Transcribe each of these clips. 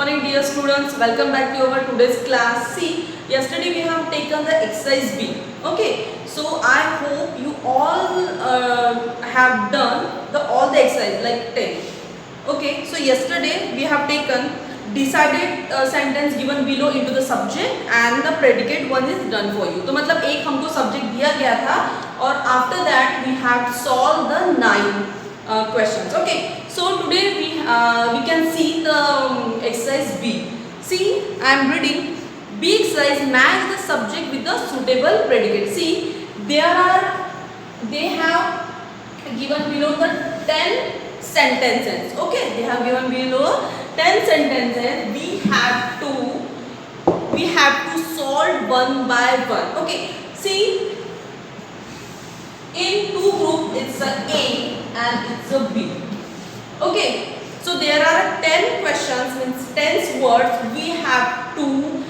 morning dear students, welcome back to our today's class. See, yesterday we have taken the exercise B. Okay, so I hope you all have done all the exercise like 10. Okay, so yesterday we have taken decided sentence given below into the subject and the predicate one is done for you. तो मतलब एक हमको subject दिया गया था और after that we have solved the 9 questions. Okay, so today we can see the exercise B. See, I am reading B exercise. Match the subject with the suitable predicate. See, they have given below the 10 sentences. Okay, they have given below 10 sentences. We have to solve one by one. Okay, see, in two groups it's a A and it's a B. Okay, so there are 10 questions, means 10 words. We have to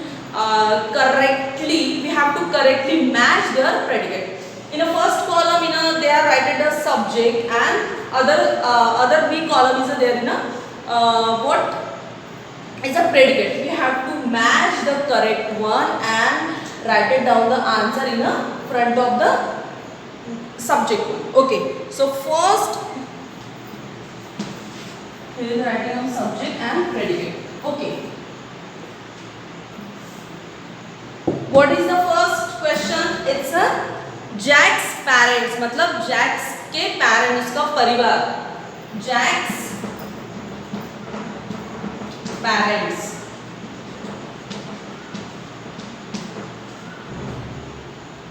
correctly match their predicate. In the first column, they are written the subject, and other B column is there in what is a predicate. We have to match the correct one and write it down the answer in the front of the subject. Okay, so first here is writing of subject and predicate. Okay, what is the first question? It's a Jack's parents, मतलब Jack's के parents का परिवार, Jack's parents.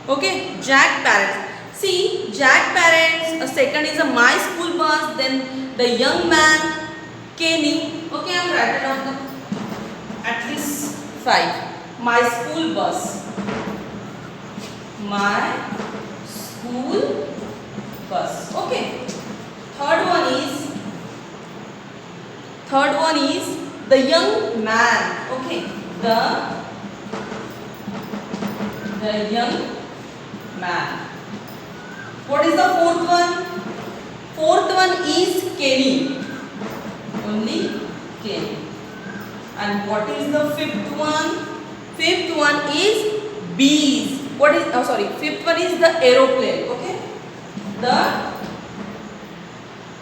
Okay, Jack parents. See, Jack parents. Second is a my school bus. Then the young man, Kenny. Okay, I'm writing down at least 5. My school bus. My school bus. Okay. Third one is the young man. Okay. The young man. What is the fourth one? Fourth one is Kenny. Only Kenny. And what is the fifth one? Fifth one is bees. What is? Oh, sorry. Fifth one is the aeroplane. Okay.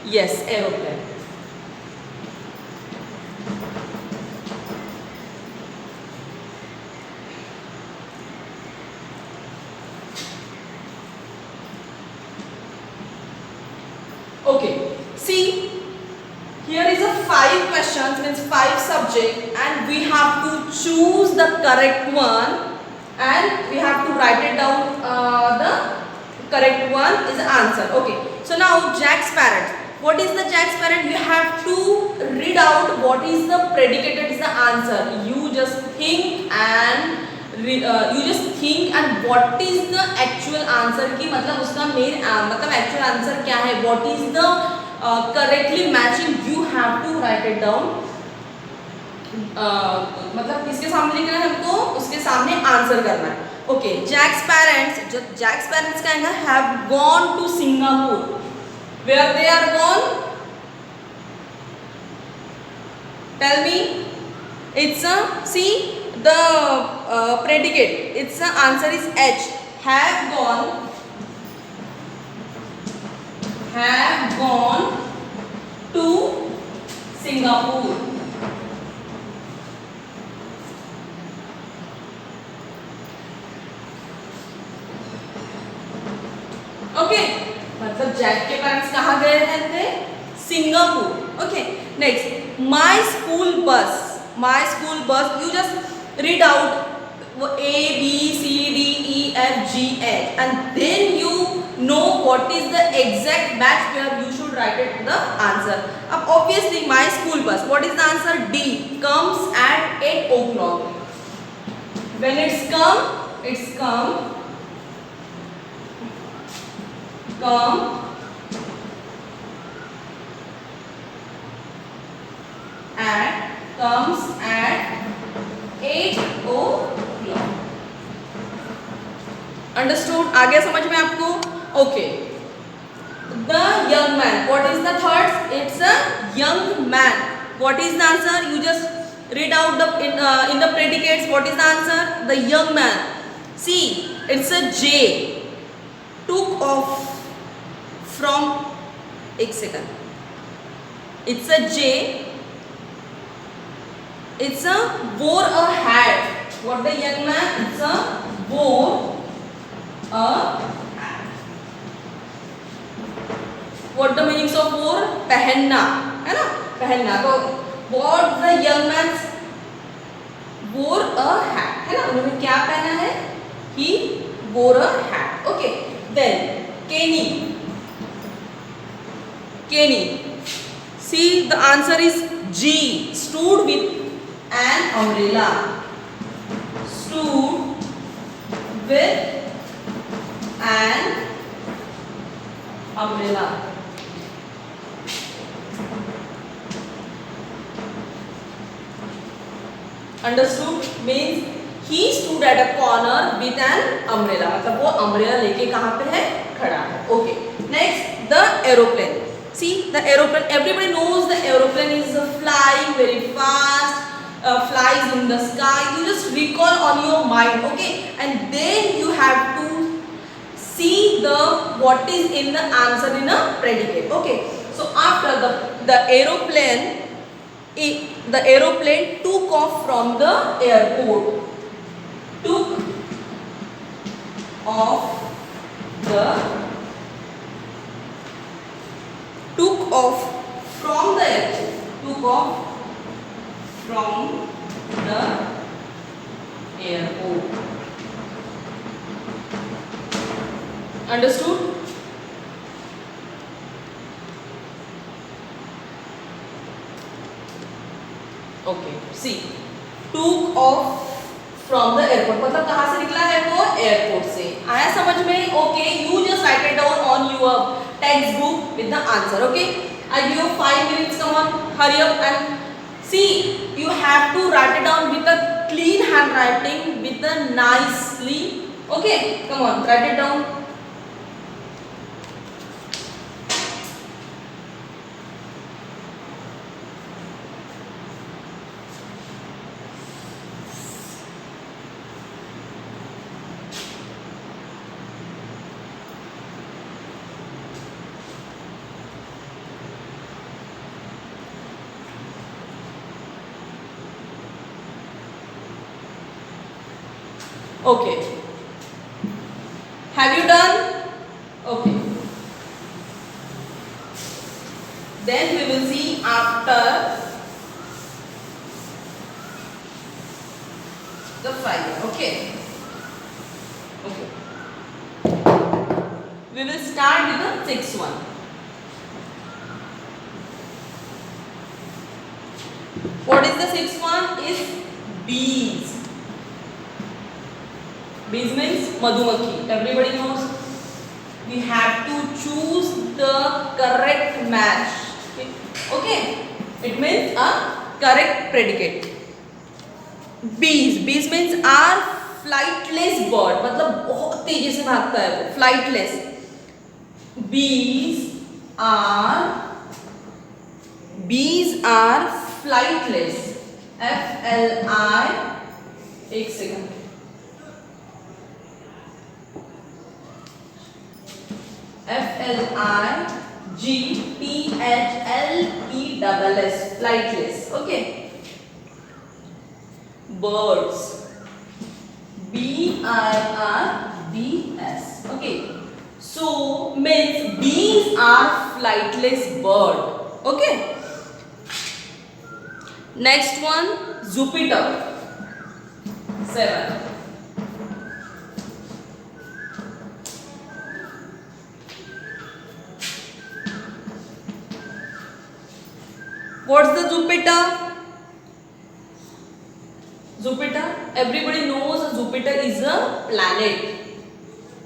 Yes, aeroplane. Okay, see, here is a 5 questions, means 5 subject, and we have to choose the correct one and we have to write it down. The correct one is the answer. Okay, so now Jack's parents. What is the Jack's parent? You have to read out what is the predicated is the answer. You just think and what is the actual answer की मतलब उसका main मतलब actual answer क्या है, what is the correctly matching, you have to write it down. मतलब किसके सामने लिखना है हमको, उसके सामने आंसर करना है. Okay, Jack's parents क्या है, have gone to Singapore. Where they are gone? Tell me. It's a, see, the predicate, its answer is H. Have gone to Singapore. Okay, मतलब जैक के पेरेंट्स कहाँ गए थे? Singapore. Okay, next, my school bus. You just read out A, B, C, D, E, F, G, H, and then you know what is the exact batch where you should write it the answer. Obviously, my school bus. What is the answer? D. Comes at 8 o'clock. When it's come comes at 8 o'clock. Understood? आ गया समझ में आपको? Okay. The young man. What is the third? It's a young man. What is the answer? You just Read out the in the predicates. What is the answer? The young man. See, it's a J. Took off from. एक second. It's a J. It's a wore a hat. What the young man? It's a wore a hat. What the meanings of wore? पहनना, है ना? पहनना. तो what the young man wore a hat, है ना? उन्होंने क्या पहना है? He wore a hat. Okay. Then Kenny. Kenny. See, the answer is G. Stood with an umbrella. Stood with an umbrella. Understood? Means he stood at a corner with an umbrella. मतलब वो umbrella लेके कहाँ पे है? खड़ा है. Okay. Next, the aeroplane. See, the aeroplane. Everybody knows the aeroplane is flying very fast. Flies in the sky. You just recall on your mind, okay, and then you have to see the what is in the answer in a predicate, okay. So after the aeroplane took off from the airport. Took off from the airport. Took off from the airport. Understood? Okay. See, took off from the airport. मतलब कहाँ से निकला है वो? Airport से. आया समझ में? Okay. You just write it down on your textbook with the answer. Okay. I give you 5 minutes. Come on, hurry up and see. You have to write it down with a clean handwriting, with a nicely. Okay. Come on, write it down. Okay. Have you done? Okay. Then we will see after the Friday. Okay. Okay. We will start with the sixth one. What is the sixth one? Is bees. Bees means madhumakhi. Everybody knows. We have to choose the correct match. Okay. It means a correct predicate. Bees. Bees means are flightless bird. मतलब बहुत तेजी से भागता है वो. Flightless. Bees are flightless. F-L-I. एक second. F-L-I-G-T-H-L-E-S-S. Flightless. Okay. Birds. B-I-R-D-S. Okay. So means bees are flightless bird. Okay. Next one, Jupiter. 7. What's the Jupiter? Jupiter. Everybody knows Jupiter is a planet.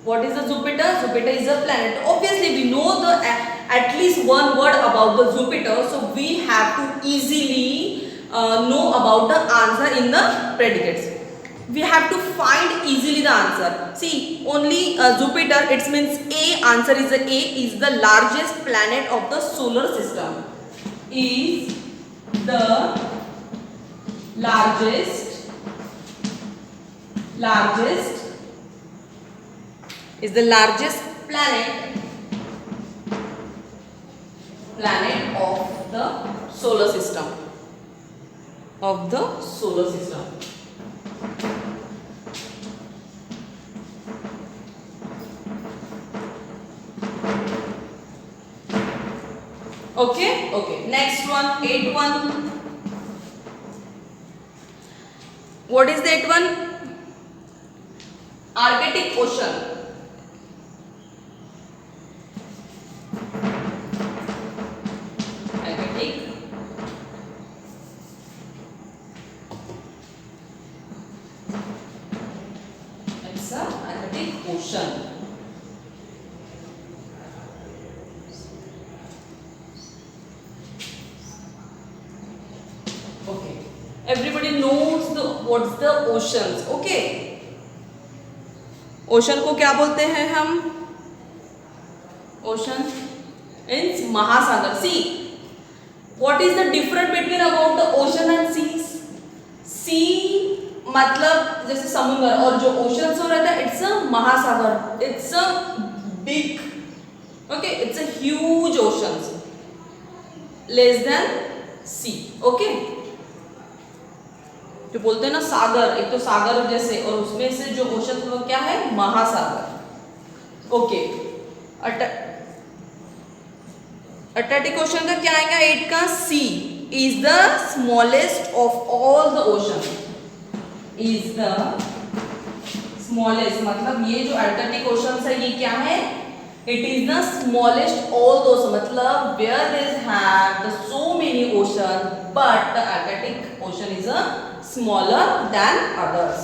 What is the Jupiter? Jupiter is a planet. Obviously, we know the at least one word about the Jupiter, so we have to easily know about the answer in the predicates. We have to find easily the answer. See, only Jupiter. It means A. Answer is A. Is the largest planet of the solar system. Is the largest is the largest planet of the solar system. Okay. Next one, 8-1. What is the 8-1? Arctic Ocean. It's a Arctic Ocean. Okay. Everybody knows what's the oceans. Okay. Ocean को क्या बोलते हैं हम? Ocean means महासागर. सी what is the difference between about the ocean and seas? सी मतलब जैसे समुद्र, और जो ओशन हो रहता है इट्स अ महासागर. It's a big, okay, it's a huge ocean, less than sea. Okay, जो बोलते हैं ना सागर, एक तो सागर जैसे, और उसमें से जो ओशन वो क्या है? महासागर. ओके. अटलांटिक ओशन का क्या आएगा? 8 का sea is the smallest of all the ocean. Is the smallest मतलब ये जो अटलांटिक ओशन है ये क्या है? It is the smallest all those, मतलब where there have the so many ocean but the Atlantic ocean is a smaller than others.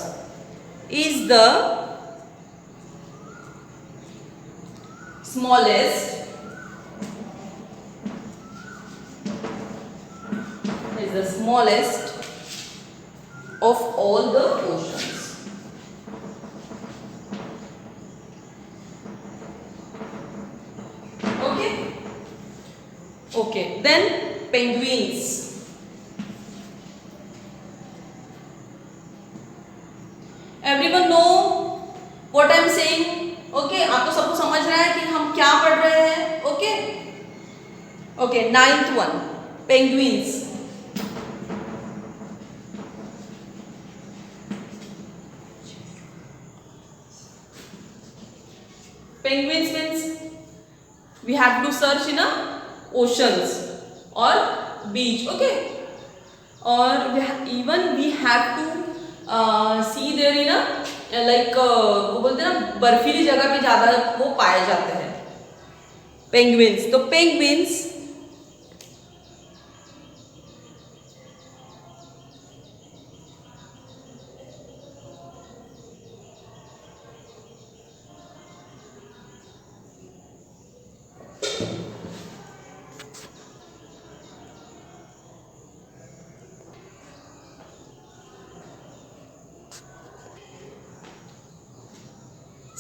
Is the smallest of all the oceans. Okay, then penguins. Everyone know what I am saying? Okay, आपको सबको समझ रहा है कि हम क्या पढ़ रहे हैं? Okay, 9th one, penguins. Penguins means we have to search in oceans or beach. Okay, or even we have to see there in like वो बोलते हैं ना बर्फीली जगह पे ज्यादा वो पाए जाते हैं पेंगुइन्स. तो penguins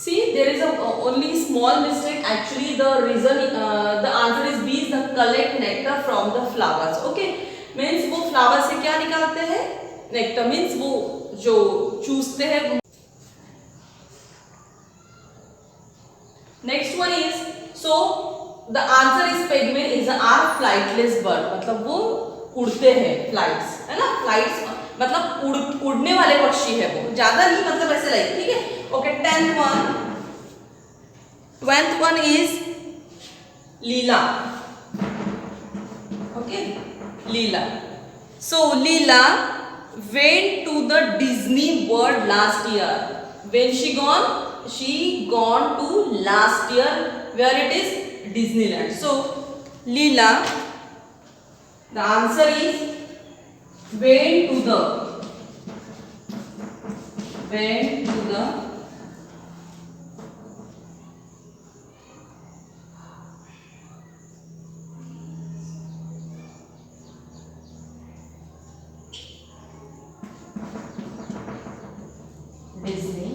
see there is a only small mistake. Actually the reason the answer is B is the collect nectar from the flowers. Okay, means वो फ्लावर से क्या निकालते हैं? नेक्टर. means वो जो चूसते हैं. next one is, so the answer is penguin is are flightless bird. मतलब वो उड़ते हैं. फ्लाइट्स है ना, फ्लाइट्स मतलब उड़ने वाले पक्षी है वो, ज्यादा नहीं, मतलब ऐसे लाइक. ठीक है. Okay, 12th one is Leela. Okay, Leela. So Leela went to the Disney World last year. When she gone? She gone to last year where it is Disneyland. So Leela, the answer is went to the Disney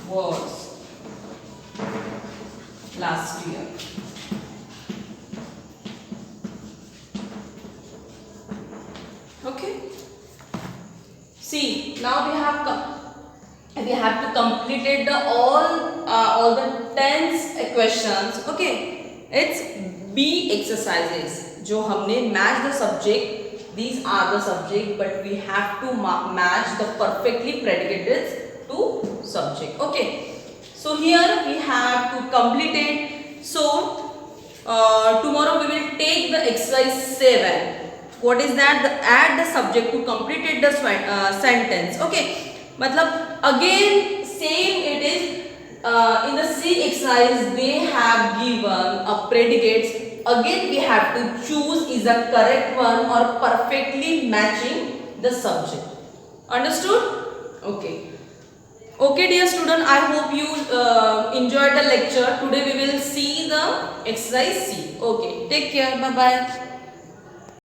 World last year. Okay. See, now we have to completed the all the 10 questions. Okay, it's B exercises. जो हमने match the subject. These are the subject, but we have to match the perfectly predicates to subject. Okay, so here we have to complete it. So tomorrow we will take the exercise 7. What is that? Add the subject to completed the sentence. Okay, मतलब again same it is in the C exercise they have given a predicates. Again we have to choose is the correct one or perfectly matching the subject. Understood? Okay. Okay dear student, I hope you enjoyed the lecture. Today we will see the exercise C. Okay, take care. Bye bye.